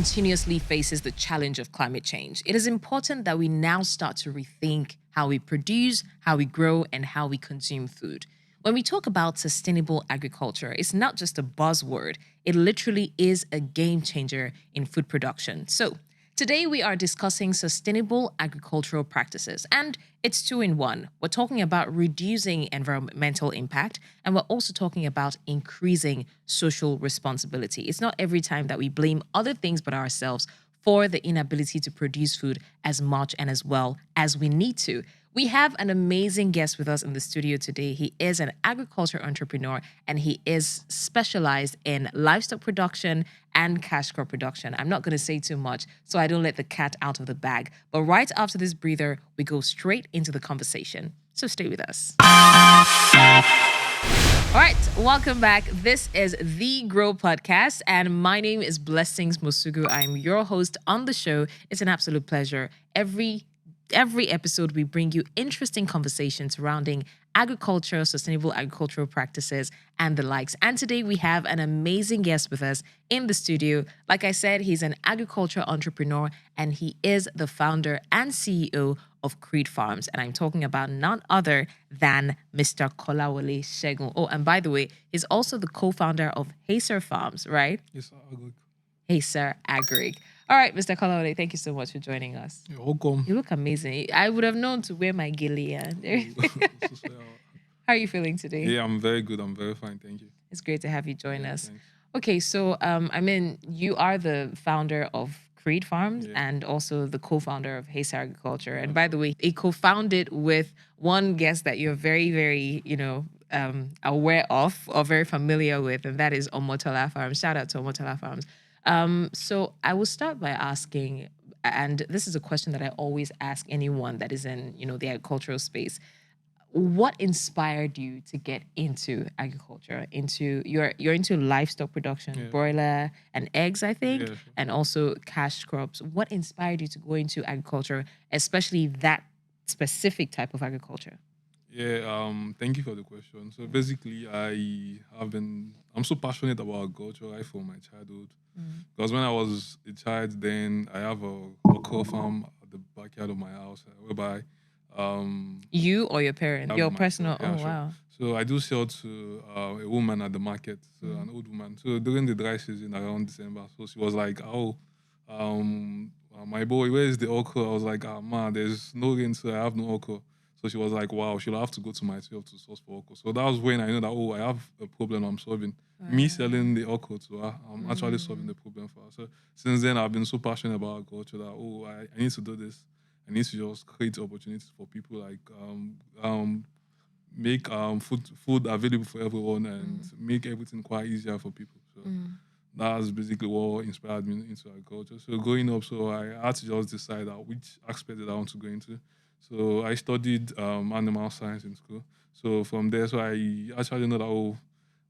continuously faces the challenge of climate change, it is important that we now start to rethink how we produce, how we grow, and how we consume food. When we talk about sustainable agriculture, it's not just a buzzword, it literally is a game changer in food production. So, today we are discussing sustainable agricultural practices, and it's two in one. We're talking about reducing environmental impact, and we're also talking about increasing social responsibility. It's not every time that we blame other things but ourselves for the inability to produce food as much and as well as we need to. We have an amazing guest with us in the studio today. He is an agriculture entrepreneur and he is specialized in livestock production and cash crop production. I'm not going to say too much so I don't let the cat out of the bag. But right after this breather, we go straight into the conversation. So stay with us. All right, welcome back. This is The Grow Podcast, and my name is Blessings Mosugu. I'm your host on the show. It's an absolute pleasure. Every episode, we bring you interesting conversations surrounding agriculture, sustainable agricultural practices, and the likes. And today we have an amazing guest with us in the studio. Like I said, he's an agriculture entrepreneur, and he is the founder and CEO of Creed Farms. And I'm talking about none other than Mr. Kolawole Segun. Oh, and by the way, he's also the co-founder of Hacer Farms, right? Yes, Agric. Hacer Agric. All right, Mr. Kolawole, thank you so much for joining us. You're welcome. You look amazing. I would have known to wear my gilia. How are you feeling today? Yeah, I'm very good. I'm very fine. Thank you. It's great to have you join us. Thanks. Okay, so you are the founder of Creed Farms and also the co-founder of Hacer Agriculture. And by the way, he co-founded with one guest that you're very, very, aware of or very familiar with, and that is Omotola Farms. Shout out to Omotola Farms. So I will start by asking, and this is a question that I always ask anyone that is in, the agricultural space. What inspired you to get into agriculture? You're into livestock production, broiler and eggs, I think, and also cash crops. What inspired you to go into agriculture, especially that specific type of agriculture? Yeah, thank you for the question. So basically, I'm so passionate about agriculture right from my childhood. Because when I was a child, then I have a okra farm at the backyard of my house, whereby you or your parent? Your personal? Yeah, oh, sure. wow. So I do sell to a woman at the market, so an old woman. So during the dry season around December, so she was like, my boy, where is the okra? I was like, man, there's no rain, so I have no okra. So she was like, wow, she'll have to go to my 12 to source for okra. So that was when I know that, I have a problem I'm solving. Me selling the okra to her, I'm actually solving the problem for her. So since then, I've been so passionate about agriculture that, I need to do this. I need to just create opportunities for people, like make food available for everyone and make everything quite easier for people. So that's basically what inspired me into agriculture. So growing up, so I had to just decide which aspect that I want to go into. So I studied animal science in school. So from there, so I actually know that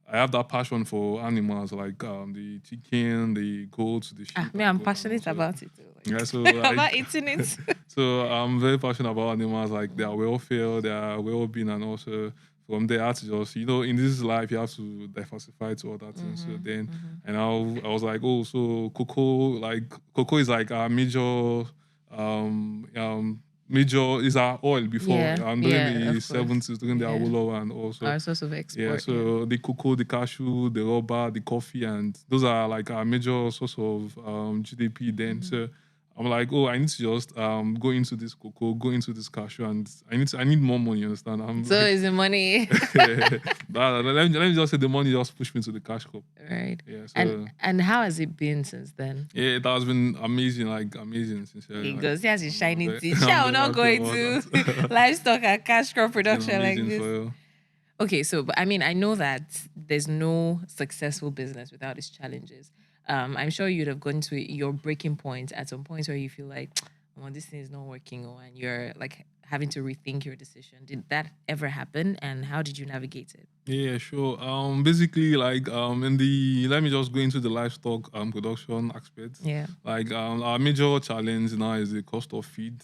I have that passion for animals, like the chicken, the goats, the sheep. I'm passionate about it too. Yeah, so about eating it. So I'm very passionate about animals, like their welfare, their well-being, and also from there I had to just, in this life you have to diversify to other things. So then, and I was like, so cocoa is like a major is our oil before during the 70s, during the Awolowo, and also our source of export. Yeah, so the cocoa, the cashew, the rubber, the coffee, and those are like our major source of GDP then. So I'm like, I need to just go into this cocoa, go into this cashew, and I need more money, you understand? Is the money? Let me just say the money just pushed me to the cash crop. Right. Yeah. So, and how has it been since then? Yeah, it has been amazing, sincerely. He goes, he has his shiny teeth. Shall not go into livestock and cash crop production like this. Okay, so but I know that there's no successful business without its challenges. I'm sure you'd have gone to your breaking point at some point where you feel like, this thing is not working, and you're like having to rethink your decision. Did that ever happen, and how did you navigate it? Yeah, sure. Basically, like let me just go into the livestock production aspect. Yeah. Like our major challenge now is the cost of feed.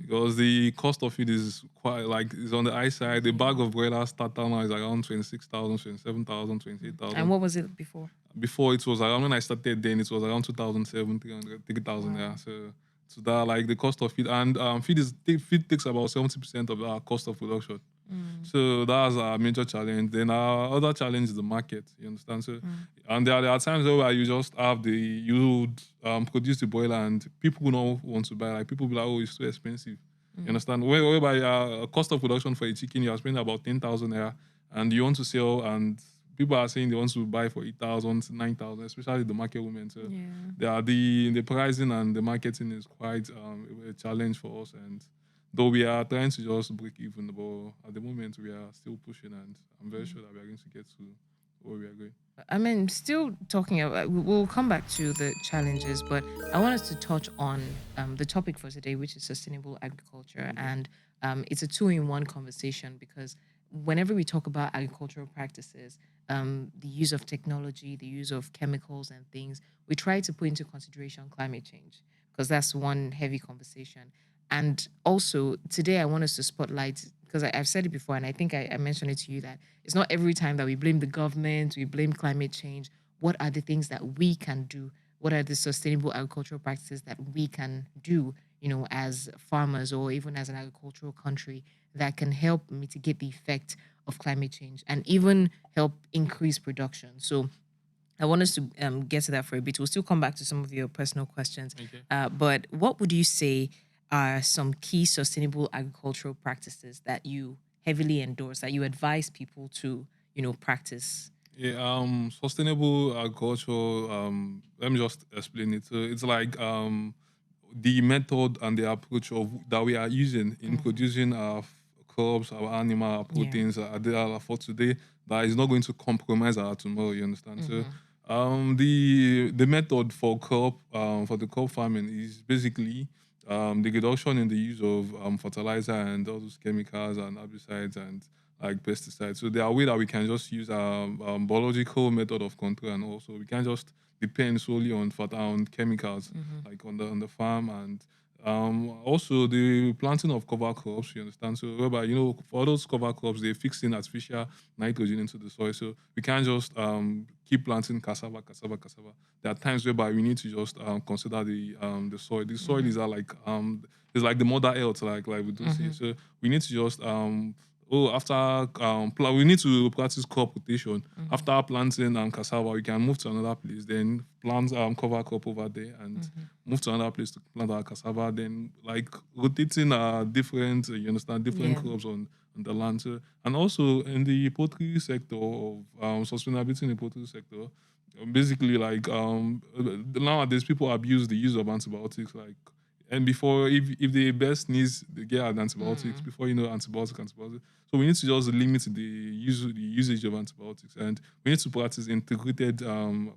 because the cost of it is quite like it's on the high side. The bag of broilers starter now is around 26,000, 27,000, And 28,000. what was it before? Before it was around when I started then it was around 2,700, 3,000. Wow. Yeah. So that like the cost of feed and feed takes about 70% of our cost of production. So that's our major challenge. Then our other challenge is the market. You understand? So and there are times where you just have you would produce the broiler and people will not want to buy. Like people will be like, oh, it's too expensive. You understand? Whereby cost of production for a chicken, you are spending about 10,000 naira, and you want to sell, and people are saying they want to buy for 8,000, 9,000, especially the market women. So Yeah. the pricing and the marketing is quite a challenge for us. And though we are trying to just break even, but at the moment we are still pushing, and I'm very sure that we are going to get to where we are going. I mean, still talking about, we'll come back to the challenges, but I want us to touch on the topic for today, which is sustainable agriculture. Okay. And it's a two-in-one conversation because whenever we talk about agricultural practices, the use of technology, the use of chemicals and things, we try to put into consideration climate change because that's one heavy conversation. And also, today I want us to spotlight, because I've said it before, and I think I mentioned it to you, that it's not every time that we blame the government, we blame climate change. What are the things that we can do? What are the sustainable agricultural practices that we can do, as farmers or even as an agricultural country that can help mitigate the effect of climate change and even help increase production? So I want us to get to that for a bit. We'll still come back to some of your personal questions. Okay. But what would you say are some key sustainable agricultural practices that you heavily endorse, that you advise people to, practice? Yeah, sustainable agriculture, let me just explain it. So it's like the method and the approach of that we are using in producing our crops, our animal, our Yeah. proteins for today that is not going to compromise our tomorrow, you understand? So the method for the crop farming is basically the reduction in the use of fertilizer and all those chemicals and herbicides and like pesticides. So there are ways that we can just use biological method of control, and also we can just depend solely on chemicals like on the farm. And also the planting of cover crops, you understand? So whereby, for those cover crops, they fix in artificial nitrogen into the soil. So we can't just keep planting cassava, cassava, cassava. There are times whereby we need to just consider the soil. The soil is like the mother earth, like we do say. So we need to just we need to practice crop rotation. After planting cassava, we can move to another place, then plant cover crop over there, and move to another place to plant our cassava. Then like rotating different, you understand, different Yeah. crops on the land. So, and also in the poultry sector of sustainability in the poultry sector, basically like nowadays people abuse the use of antibiotics, like, and before, if the best needs they get antibiotics before antibiotics. So we need to just limit the usage of antibiotics, and we need to practice integrated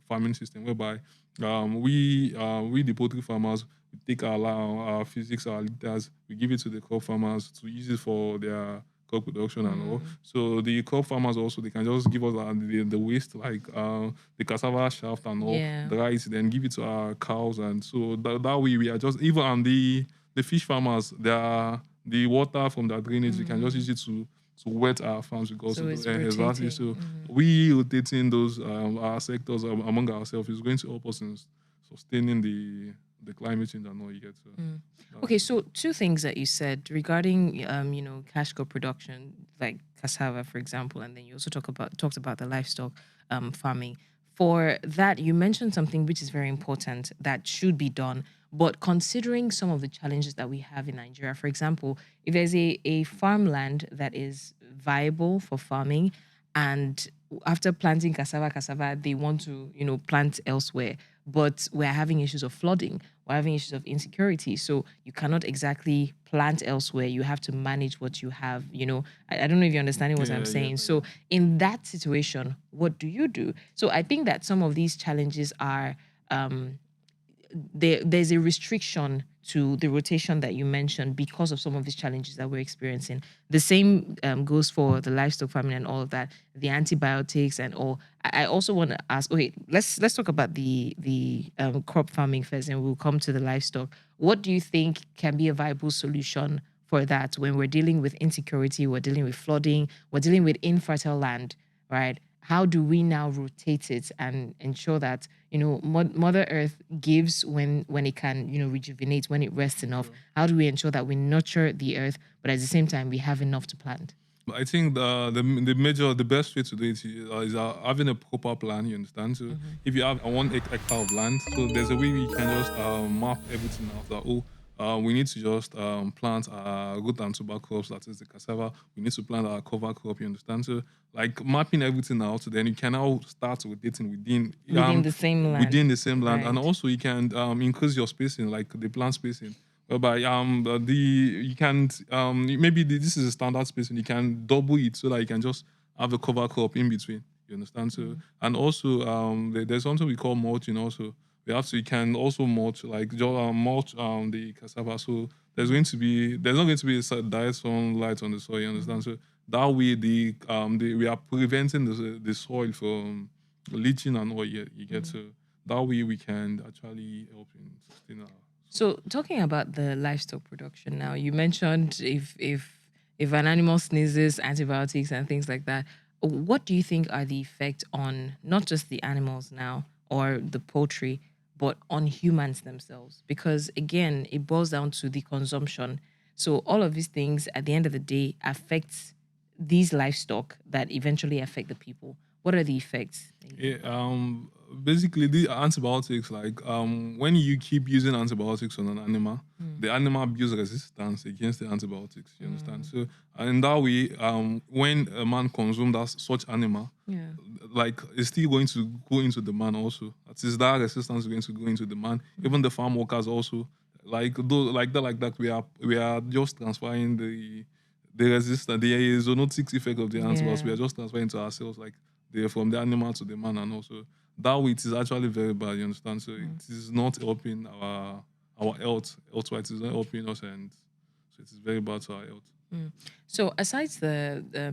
farming system whereby we the poultry farmers, we take our physics, our liters, we give it to the crop farmers to use it for their crop production and all. So the crop farmers also, they can just give us the waste, like the cassava shaft and all, Yeah. dry it, then give it to our cows. And so that way we are just, even on the fish farmers, the water from the drainage, we can just use it to wet our farms, because So it's exactly. rotating. So we rotating those our sectors among ourselves is going to help us in sustaining the climate change and all, you get. So Okay, so two things that you said regarding cash crop production, like cassava, for example, and then you also talked about the livestock farming. For that, you mentioned something which is very important that should be done. But considering some of the challenges that we have in Nigeria, for example, if there's a farmland that is viable for farming, and after planting cassava, they want to, plant elsewhere, but we're having issues of flooding, we're having issues of insecurity. So you cannot exactly plant elsewhere. You have to manage what you have, I don't know if you're understanding what I'm saying. So in that situation, what do you do? So I think that some of these challenges are there's a restriction to the rotation that you mentioned because of some of these challenges that we're experiencing. The same goes for the livestock farming and all of that, the antibiotics and all. I also want to ask. Okay, let's talk about the crop farming first, and we'll come to the livestock. What do you think can be a viable solution for that when we're dealing with insecurity, we're dealing with flooding, we're dealing with infertile land, right? How do we now rotate it and ensure that Mother Earth gives when it can rejuvenate, when it rests enough? Sure. How do we ensure that we nurture the earth, but at the same time we have enough to plant? I think the best way to do it is having a proper plan. You understand? So if you have a 1 hectare of land, so there's a way we can just map everything out. That we need to just plant our root and tuber crops. That is the cassava. We need to plant our cover crop. You understand? So like mapping everything out. So then you can now start rotating Within the same land, within the same land, and right? also you can increase your spacing, like the plant spacing. Whereby the you can maybe this is a standard spacing. You can double it so that you can just have a cover crop in between. You understand? So and also there's something we call mulching. Also, you can also mulch like just mulch the cassava. So there's not going to be a direct sunlight on the soil. You understand? So that way we are preventing the soil from leaching and all. You get so that way we can actually help in sustain our. So talking about the livestock production now, you mentioned if an animal sneezes, antibiotics and things like that. What do you think are the effects on not just the animals now or the poultry, but on humans themselves? Because again, it boils down to the consumption. So all of these things at the end of the day affects these livestock that eventually affect the people. What are the effects that you Yeah, think of? basically the antibiotics, like when you keep using antibiotics on an animal, Mm, the animal builds resistance against the antibiotics. You understand? mm, So in that way, when a man consumes such animal, yeah. like it's still going to go into the man also. That is that resistance is going to go into the man. Mm, Even the farm workers also, like that. We are just transferring the resistance, the zoonotic effect of the antibiotics. We yeah. are just transferring to ourselves, like from the animal to the man, and also that way it is actually very bad. You understand? So Mm. it is not helping our health. Elsewhere, it is not helping us, and so it is very bad to our health. Mm. So, aside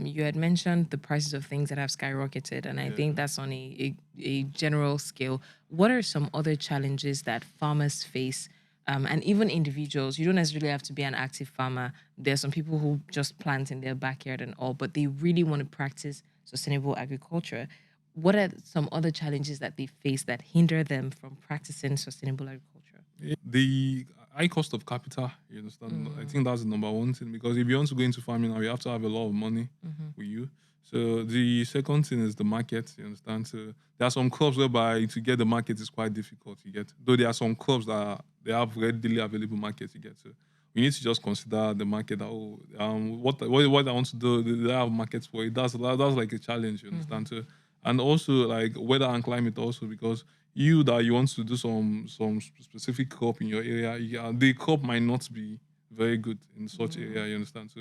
you had mentioned the prices of things that have skyrocketed, and I Yeah. think that's on a general scale. What are some other challenges that farmers face, and even individuals? You don't necessarily have to be an active farmer. There are some people who just plant in their backyard and all, but they really want to practice sustainable agriculture. What are some other challenges that they face that hinder them from practicing sustainable agriculture? The high cost of capital, you understand? I Mm, think that's the number one thing, because if you want to go into farming now, you have to have a lot of money mhm, with you. So the second thing is the market, you understand? So there are some crops whereby to get the market is quite difficult, you get. Though there are some crops they have readily available markets, you get. So we need to just consider the market that what I want to do, they have markets for it. That's like a challenge, you mhm, understand? So and also like weather and climate also, because you want to do some specific crop in your area, the crop might not be very good in such mm, area. You understand? So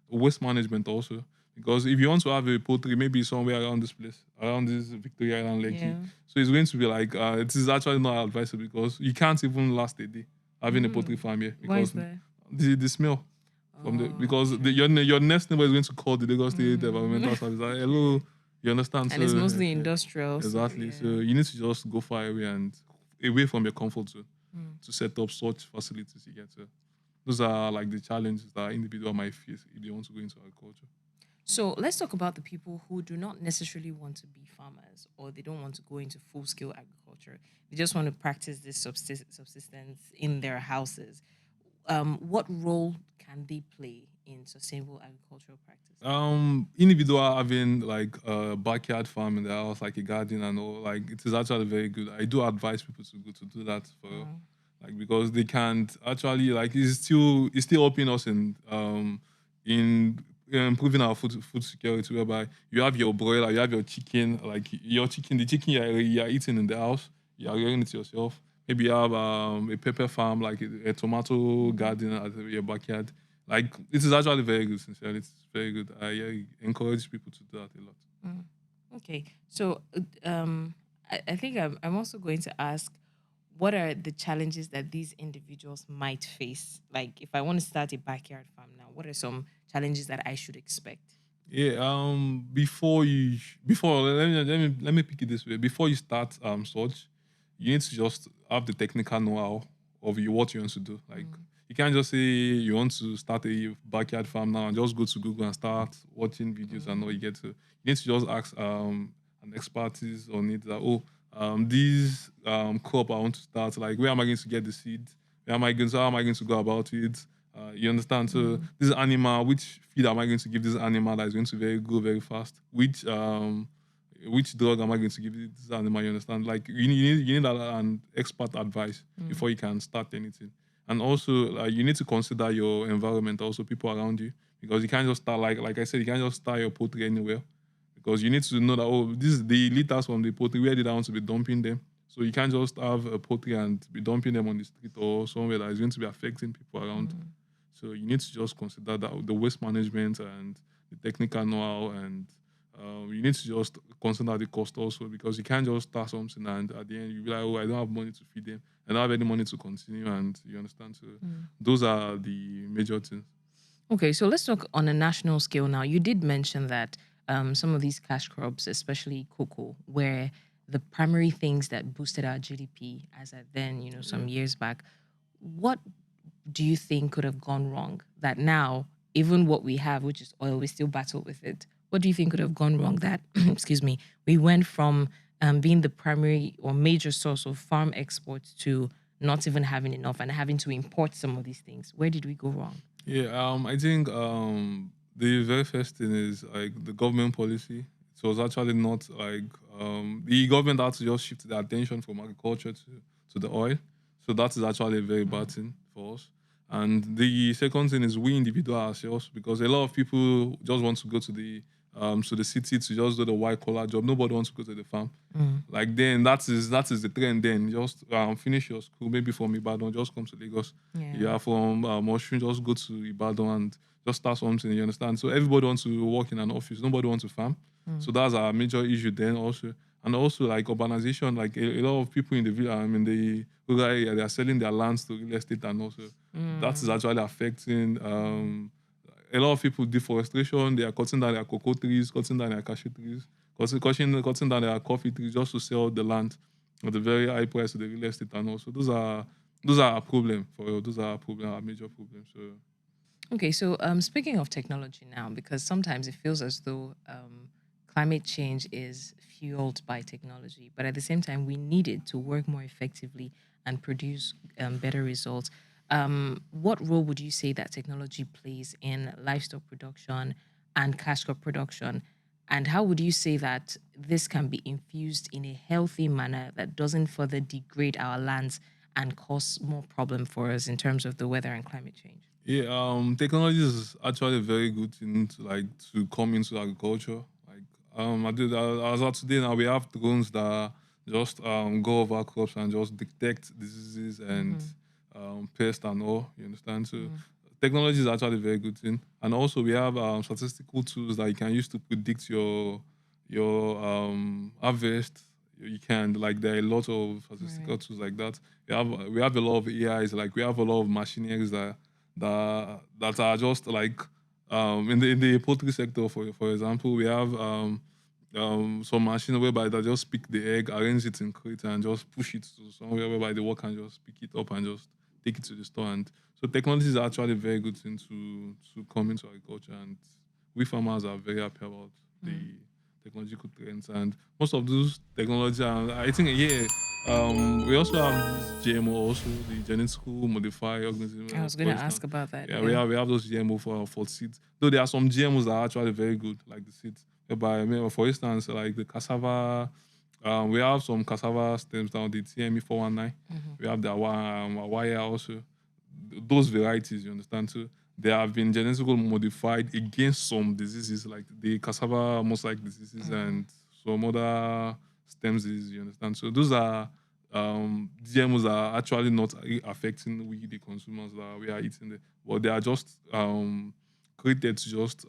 waste management also, because if you want to have a poultry maybe somewhere around this place, around this Victoria Island Lekki, yeah. so it's going to be like it is actually not advisable, because you can't even last a day having a poultry Mm. farm here, Why because is that? the smell from the Oh, because true. your next neighbor is going to call the Lagos State Environmental Mm. Service. Like, hello, you understand? And it's So mostly yeah, industrial, so exactly. So yeah. you need to just go far away and away from your comfort zone Mm. to set up such facilities. You get so those are like the challenges that individual might face if they want to go into agriculture. So let's talk about the people who do not necessarily want to be farmers or they don't want to go into full scale agriculture. They just want to practice this subsistence in their houses. What role can they play in sustainable agricultural practices? Individual having like a backyard farm in the house, like a garden and all, like it is actually very good. I do advise people to go to do that for Mm. like, because they can't actually like it's still helping us in improving our food security, whereby you have your broiler, you have your chicken, like your chicken, the chicken you're eating in the house, you are rearing it yourself. Maybe you have a pepper farm, like a tomato Mhm. garden at your backyard. Like it is actually very good, sincerely. It's very good. I encourage people to do that a lot. Mm. Okay. So I think I'm also going to ask, what are the challenges that these individuals might face? Like, if I want to start a backyard farm now, what are some challenges that I should expect? Yeah. Before let me pick it this way. Before you start such, you need to just have the technical know-how of what you want to do. Like Mm, you can't just say you want to start a backyard farm now and just go to Google and start watching videos and all mm, you get to. You need to just ask an expertise on it that this crop I want to start, like where am I going to get the seed? How am I going to go about it? You understand? So mm, this animal, which feed am I going to give this animal that is going to go very fast? Which drug am I going to give this animal? You understand? Like you need an expert advice mm, before you can start anything. And also you need to consider your environment, also people around you, because you can't just start like I said, you can't just start your poultry anywhere because you need to know that this is the litters from the poultry. Where did I want to be dumping them? So you can't just have a poultry and be dumping them on the street or somewhere that is going to be affecting people around. mm. So you need to just consider that the waste management and the technical know-how, and you need to just consider the cost also because you can't just start something and at the end you be like, oh, I don't have money to feed them, I don't have any money to continue, and you understand. So Mm. those are the major things. Okay, so let's talk on a national scale now. You did mention that some of these cash crops, especially cocoa, were the primary things that boosted our GDP as at then, Yeah. some years back. What do you think could have gone wrong that now, even what we have, which is oil, we still battle with it? What do you think could have gone wrong that, excuse me, we went from being the primary or major source of farm exports to not even having enough and having to import some of these things? Where did we go wrong? Yeah, I think the very first thing is like the government policy. It was actually not like the government had to just shift the attention from agriculture to the oil. So that is actually a very bad Mm, thing for us. And the second thing is we individual ourselves, because a lot of people just want to go to the city to just do the white collar job. Nobody wants to go to the farm. mm, Like then that is the trend. Then just finish your school, maybe from Ibadan, just come to Lagos. You yeah. are from Osun, just go to Ibadan and just start something. You understand? So everybody wants to work in an office. Nobody wants to farm. So Mm, that's a major issue then also. And also like urbanization, like a lot of people in the village, in the rural area, they are selling their lands to real estate, and also that is mm, actually affecting mm, a lot of people. Deforestation, they are cutting down their cocoa trees, cutting down their cashew trees, cutting down their coffee trees just to sell the land at a very high price to the real estate, and also those are a problem for real. Those are a problem, a major problem. So Okay, so speaking of technology now, because sometimes it feels as though climate change is fueled by technology, but at the same time, we need it to work more effectively and produce better results. What role would you say that technology plays in livestock production and cash crop production? And how would you say that this can be infused in a healthy manner that doesn't further degrade our lands and cause more problem for us in terms of the weather and climate change? yeah, technology is actually a very good thing to come into agriculture. Like as of today now, we have drones that just go over crops and just detect diseases and Mhm. pests and all. You understand? So Mm, technology is actually a very good thing. And also we have statistical tools that you can use to predict your harvest. You can, like, there are a lot of right. statistical tools like that. We have a lot of AIs, like we have a lot of machineries that are just like in the poultry sector, for example, we have some machine whereby they just pick the egg, arrange it in crate, and just push it to somewhere whereby the worker can just pick it up and just take it to the store. And so technology is actually a very good thing to come into agriculture, and we farmers are very happy about Mm. the technological trends and most of those technology. And I think, yeah, we also have this GMO, also the genetically modified organism, I was going for to ask instance. about that. Yeah, we Yeah. have we have those GMO for seeds. Though there are some GMOs that are actually very good, like the seeds. Whereby, I mean, for instance, like the cassava, we have some cassava stems now, the TME 419. Hmm. We have the Awaya also. Those varieties, you understand too. They have been genetically modified against some diseases like the cassava mosaic diseases Hmm. and some other stem diseases, you understand. So those are GMOs are actually not affecting we the consumers that we are eating, but they are just created to just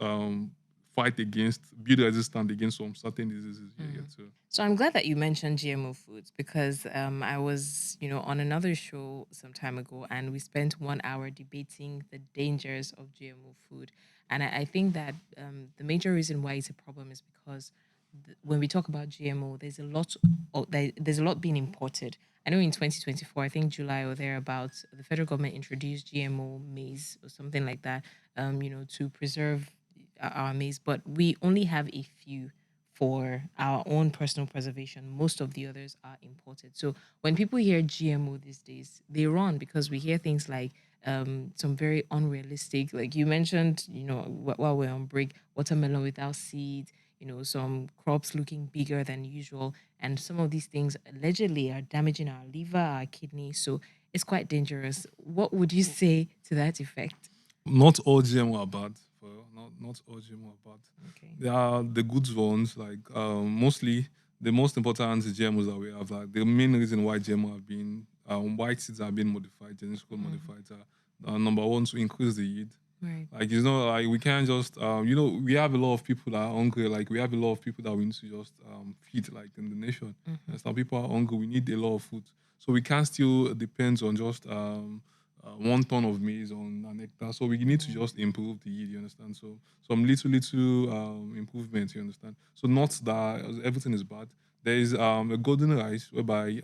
build resistance against some certain diseases. You get so. So I'm glad that you mentioned GMO foods because I was, on another show some time ago, and we spent 1 hour debating the dangers of GMO food. And I think that the major reason why it's a problem is because when we talk about GMO, there's a lot being imported. I know in 2024, I think July or thereabouts, the federal government introduced GMO maize or something like that, to preserve our maize, but we only have a few for our own personal preservation. Most of the others are imported. So when people hear GMO these days, they run because we hear things like some very unrealistic, like you mentioned, while we're on break, watermelon without seeds, some crops looking bigger than usual. And some of these things allegedly are damaging our liver, our kidney. So it's quite dangerous. What would you say to that effect? Not all GMO are bad. Not all GMO are bad. Okay. They are the good ones. Like mostly the most important GMOs that we have. Like the main reason why GMO have been why seeds are being modified, genetically modified, are number one to increase the yield. Right. Like like we can't just we have a lot of people that are hungry. Like we have a lot of people that we need to just feed. Like in the nation, and some people are hungry. We need a lot of food, so we can't still depend on just 1 ton of maize on an hectare. So we need to just improve the yield. You understand? So some little improvements. You understand? So not that everything is bad. There is a golden rice whereby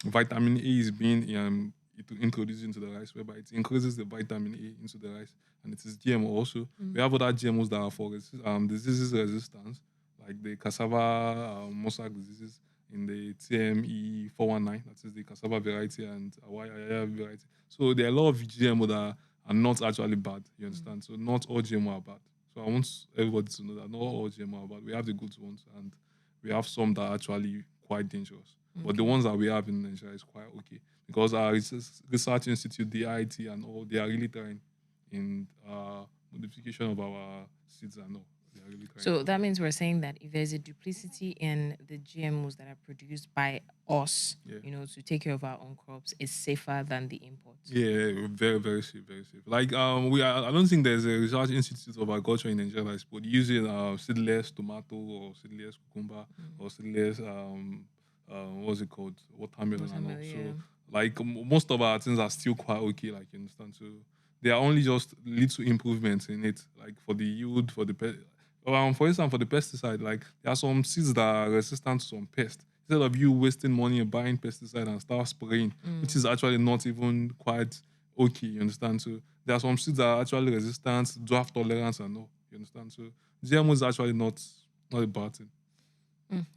vitamin A is being introduced into the rice, whereby it increases the vitamin A into the rice, and it is GMO also. We have other GMOs that are for diseases resistance, like the cassava mosaic diseases in the TME 419, that is the cassava variety and Hawaii variety. So there are a lot of GMO that are not actually bad. You understand? So not all GMO are bad. So I want everybody to know that not all GMO are bad. We have the good ones, and we have some that are actually quite dangerous. But the ones that we have in Nigeria is quite okay because our research institute, the IT, and all, they are really trying in modification of our seeds and all. They are really trying. So that means we're saying that if there's a duplicity in the GMOs that are produced by us, Yeah. to take care of our own crops, it's safer than the imports. Yeah, very, very safe, very safe. Like I don't think there's a research institute of agriculture in Nigeria that's using seedless tomato or seedless cucumber or seedless what's it called, watermelon and all. Watermelon, So yeah. like most of our things are still quite okay. Like you understand, so there are only just little improvements in it, like for the yield, for the for instance, for the pesticide, like there are some seeds that are resistant to some pests. Instead of you wasting money and buying pesticide and start spraying, which is actually not even quite okay, you understand? So there are some seeds that are actually resistant, drought tolerance and all, you understand? So GMO is actually not a bad thing.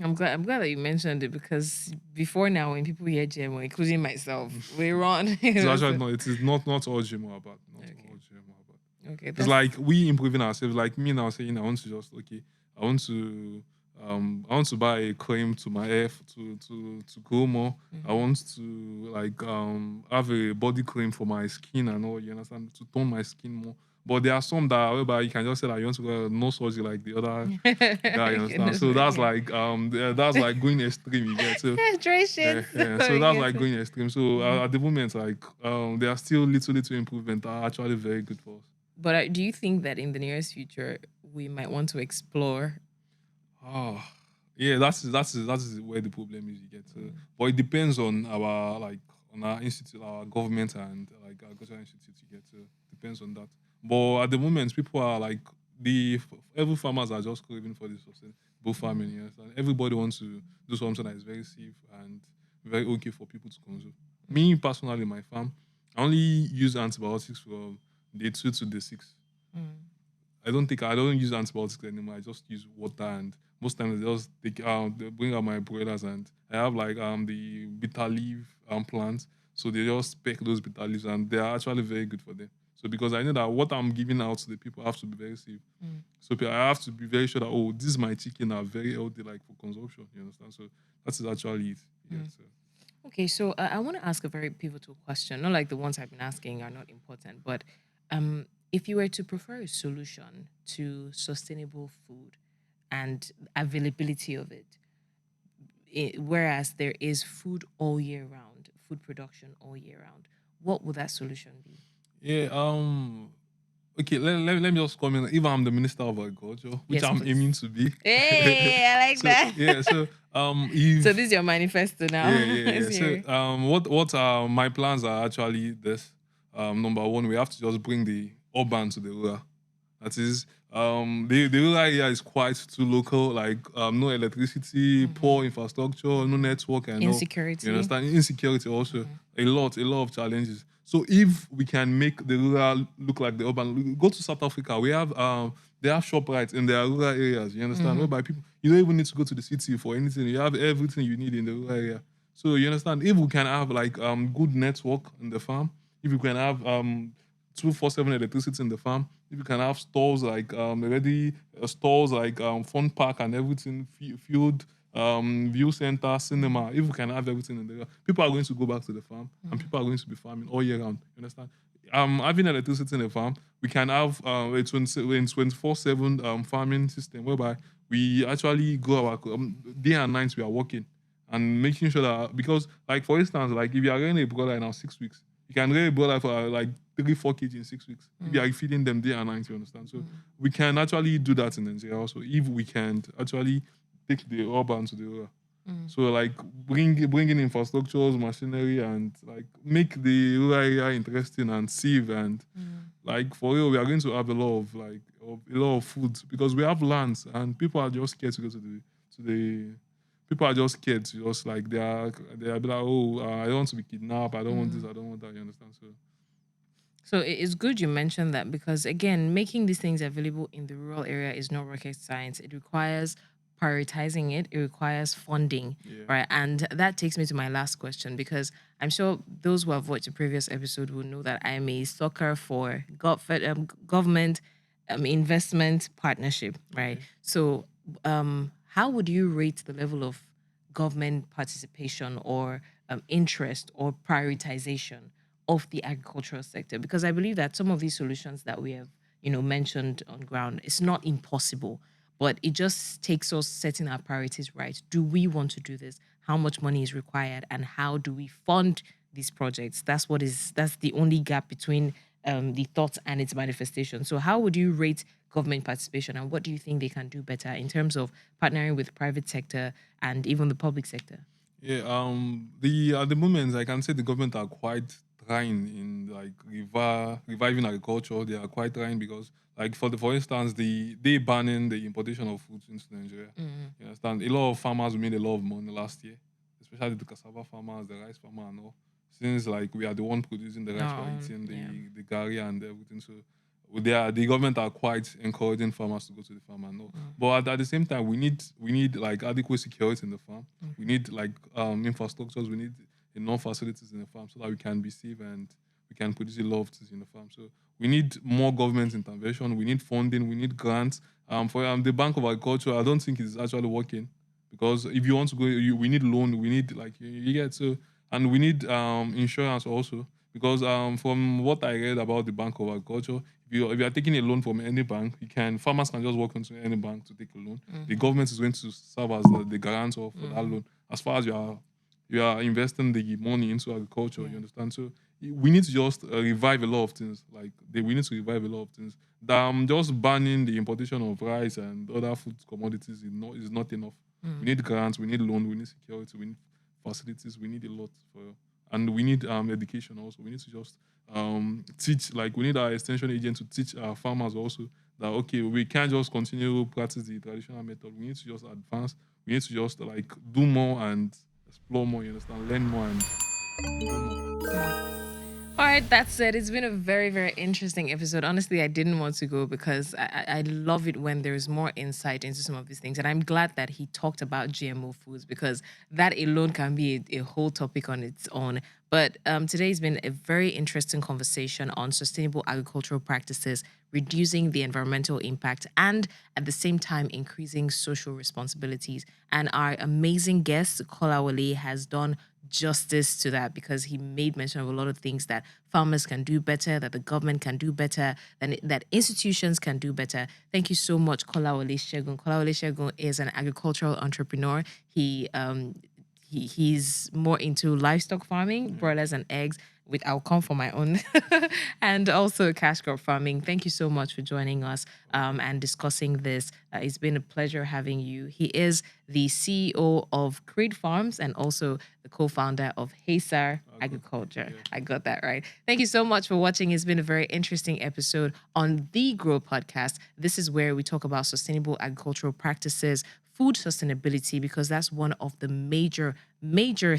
I'm glad that you mentioned it because before now, when people hear GMO, including myself, we run. It's actually not, it is not all GMO are bad. Not Okay. all GMO are bad. Okay, It's like we improving ourselves. Like me now saying I want to just I want to I want to buy a cream to my hair to grow more. I want to like have a body cream for my skin and all, you understand, to tone my skin more. But there are some that whereby you can just say that you want to go no surgery like the other guy, you understand. Goodness So me, that's yeah. like that's like going extreme, you get. So Hydration. so I that's get like it. going extreme. So at the moment, like there are still little improvement that are actually very good for us. But do you think that in the nearest future we might want to explore? Oh, yeah, that's where the problem is. You get, but it depends on our on our institute, our government, and like our agricultural institute. You get, depends on that. But at the moment, people are like every farmers are just craving for this sustainable farming. You understand? Everybody wants to do something that is very safe and very okay for people to consume. Me personally, my farm, I only use antibiotics from day 2 to day 6. I don't use antibiotics anymore. I just use water, and most times they bring out my broilers, and I have like the bitter leaf plants. So they just pick those bitter leaves, and they are actually very good for them. So because I know that what I'm giving out to the people have to be very safe. So I have to be very sure that this is my chicken are very healthy, like for consumption. You understand? So that is actually it. Yeah. So. Okay, so I want to ask a very pivotal question. Not like the ones I've been asking are not important, but if you were to prefer a solution to sustainable food and availability of it, whereas there is food all year round, food production all year round, what would that solution be? Yeah. Okay, let me just comment. If I'm the Minister of Agriculture, which Yes, I'm please. aiming to be. Hey, I like So that. yeah, so So if this is your manifesto yeah, now. yeah, Let's yeah. So hear it. what are my plans are actually this. Number one, we have to just bring the urban to the rural. That is, the rural area is quite too local, like no electricity, poor infrastructure, no network, and no, you Insecurity. understand, insecurity also, a lot of challenges. So if we can make the rural look like the urban, go to South Africa, we have they have shop rights in their rural areas. You understand, Mm-hmm. whereby people you don't even need to go to the city for anything. You have everything you need in the rural area. So you understand, if we can have like good network in the farm, if we can have 247 electricity in the farm. If you can have stores like already stores like fun park and everything, field, view center, cinema. If we can have everything in there, people are going to go back to the farm and people are going to be farming all year round. You understand? Having electricity in the farm, we can have a 24/7 farming system whereby we actually go our day and night we are working and making sure that because like for instance like if you are getting a brother in now 6 weeks you can get a brother for like 3-4 kg in 6 weeks if you are feeding them day and night. You understand? So we can actually do that in Nigeria also if we can actually take the urban to the rural. So like bringing infrastructures, machinery, and like make the rural area interesting and safe and like for real, we are going to have a lot of a lot of food because we have lands and people are just scared to go to the people are just scared to just like they are be like I don't want to be kidnapped, I don't want this, I don't want that. You understand? So So it's good you mentioned that because again, making these things available in the rural area is not rocket science. It requires prioritizing it. It requires funding, yeah, right? And that takes me to my last question because I'm sure those who have watched the previous episode will know that I'm a sucker for government investment partnership, right? okay. So, how would you rate the level of government participation or interest or prioritization of the agricultural sector? Because I believe that some of these solutions that we have, mentioned on ground, it's not impossible, but it just takes us setting our priorities right. Do we want to do this? How much money is required, and how do we fund these projects? That's the only gap between the thought and its manifestation. So, how would you rate government participation, and what do you think they can do better in terms of partnering with private sector and even the public sector? Yeah, the at the moment I can say the government are quite trying in like reviving agriculture. They are quite trying because like for instance they banning the importation of food into Nigeria. You understand? A lot of farmers made a lot of money last year, especially the cassava farmers, the rice farmer and all. Since like we are the one producing the rice, we are eating Yeah. the gari and everything. So the government are quite encouraging farmers to go to the farm and all. But at the same time, we need like adequate security in the farm. We need like infrastructures. We need enough facilities in the farm so that we can be safe and we can produce a lot of things in the farm. So we need more government intervention. We need funding. We need grants. For the Bank of Agriculture, I don't think it's actually working because if you want to go, we need loan. We need like you get so, and we need insurance also because from what I read about the Bank of Agriculture, if you are taking a loan from any bank, farmers can just walk into any bank to take a loan. The government is going to serve as the guarantor for that loan as far as you are investing the money into agriculture. You understand? So we need to just revive a lot of things. We need to revive a lot of things. Just banning the importation of rice and other food commodities is not enough. We need grants, we need loan, we need security, we need facilities, we need a lot for, and we need education also. We need to just teach, like we need our extension agent to teach our farmers also that okay, we can't just continue practice the traditional method. We need to just advance. We need to just like do more and explore more. You understand? Learn more and do more. All right, that's it. It's been a very, very interesting episode. Honestly, I didn't want to go because I love it when there's more insight into some of these things. And I'm glad that he talked about GMO foods because that alone can be a whole topic on its own. But today's been a very interesting conversation on sustainable agricultural practices, reducing the environmental impact, and at the same time, increasing social responsibilities. And our amazing guest, Kolawole, has done justice to that because he made mention of a lot of things that farmers can do better, that the government can do better, that institutions can do better. Thank you so much, Kolawole Segun. Kolawole Segun is an agricultural entrepreneur. He's more into livestock farming, broilers and eggs. I'll come for my own, and also cash crop farming. Thank you so much for joining us and discussing this. It's been a pleasure having you. He is the CEO of Creed Farms and also the co-founder of Haysar Agriculture. Yeah. I got that right. Thank you so much for watching. It's been a very interesting episode on the Grow Podcast. This is where we talk about sustainable agricultural practices, food sustainability, because that's one of the major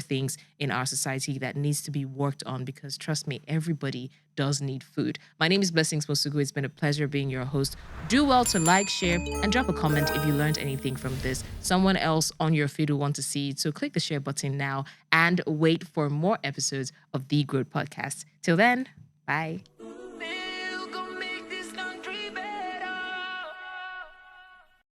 things in our society that needs to be worked on, because trust me, everybody does need food. My name is Blessings Mosugu. It's been a pleasure being your host. Do well to like, share, and drop a comment if you learned anything from this. Someone else on your feed will want to see it. So click the share button now and wait for more episodes of The Growth Podcast. Till then, bye.